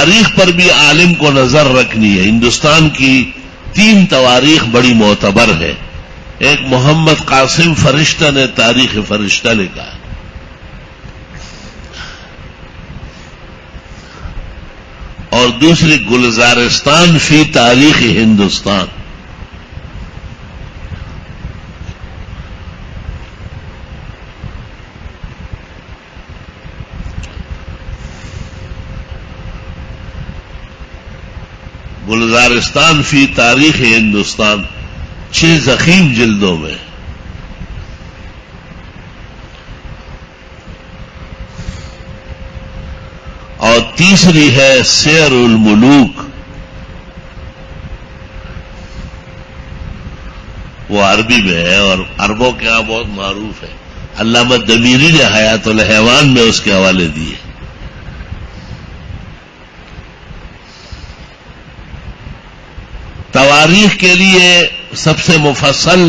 تاریخ پر بھی عالم کو نظر رکھنی ہے. ہندوستان کی 3 تواریخ بڑی معتبر ہے. ایک محمد قاسم فرشتہ نے تاریخ فرشتہ لکھا ہے, اور دوسری گلزارستان فی تاریخ ہندوستان. گلزارستان فی تاریخ ہندوستان 6 ضخیم جلدوں میں. اور تیسری ہے سیر الملوک, وہ عربی میں ہے اور عربوں کے یہاں بہت معروف ہے. علامہ دمیری نے حیات الحیوان میں اس کے حوالے دیے. تواریخ کے لیے سب سے مفصل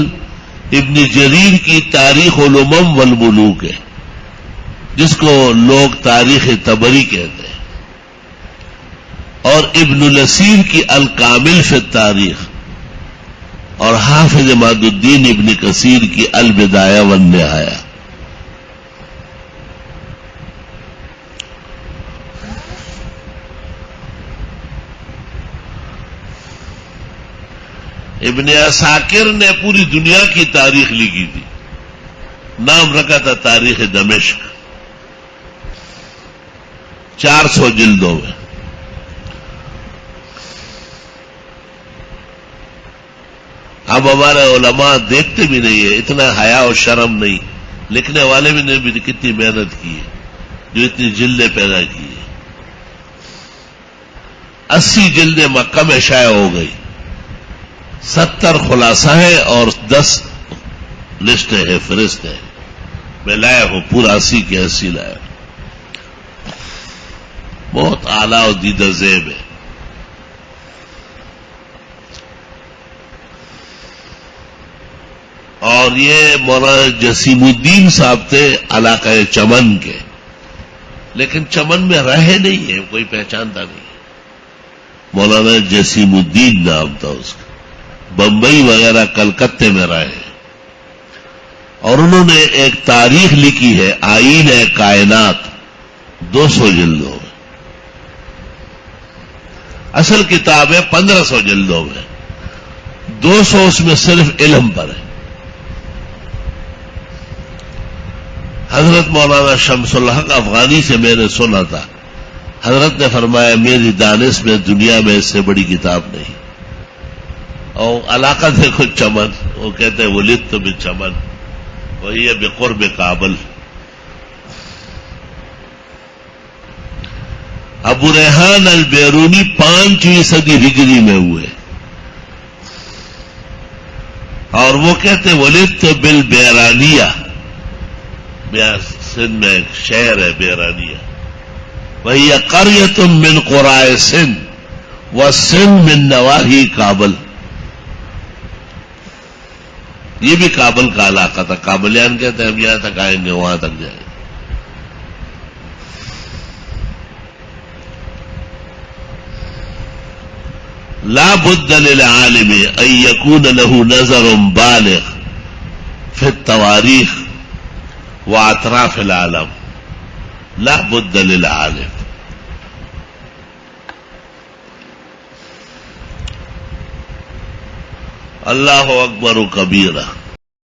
ابن جریر کی تاریخ الامم والملوک ہے, جس کو لوگ تاریخ طبری کہتے ہیں, اور ابن الاسیر کی الکامل فی التاریخ, اور حافظ عماد الدین ابن کثیر کی البدایہ والنہایہ. ابن عساکر نے پوری دنیا کی تاریخ لکھی تھی, نام رکھا تھا تاریخ دمشق, 400 جلدوں میں. اب ہمارے علماء دیکھتے بھی نہیں ہے, اتنا حیا اور شرم نہیں. لکھنے والے بھی نے بھی کتنی محنت کی ہے, جو اتنی جلدیں پیدا کی ہے. 80 جلدیں مکہ میں شائع ہو گئی, 70 خلاصہ ہے اور 10 لسٹیں ہیں, فہرست ہے. میں لایا ہوں پورا 80 کے 80 لایا. بہت اعلیٰ اور دیدہ زیب ہے. اور یہ مولانا جسیم الدین صاحب تھے علاقہ چمن کے, لیکن چمن میں رہے نہیں ہیں, کوئی پہچانتا نہیں. مولانا جسیم الدین نام تھا اس کا, بمبئی وغیرہ کلکتے میں رہے, اور انہوں نے ایک تاریخ لکھی ہے آئین کائنات 200 جلدوں میں. اصل کتاب ہے 1500 جلدوں میں, 200 اس میں صرف علم پر ہے. حضرت مولانا شمس الحق افغانی سے میں نے سنا تھا, حضرت نے فرمایا میری دانش میں دنیا میں اس سے بڑی کتاب نہیں. اور علاقہ دیکھو چمن, وہ کہتے ہیں ولدت بچمن وہی ہے بقرب کابل. ابو ریحان البیرونی 5ویں صدی ہجری میں ہوئے, اور وہ کہتے ہیں ولدت بالبیرانیہ, سندھ میں ایک شہر ہے بیرانیہ, وہی قریۃ من قرائے سندھ وسندھ من نواحی کابل. یہ بھی کابل کا علاقہ تھا, کابلیان کہتے ہیں ہم یہاں تک آئیں گے وہاں تک جائیں گے. لا بد للعالم ان يكون له نظر بالغ في التواريخ واطراف العالم. لا بد للعالم. اللہ اکبر کبیرہ.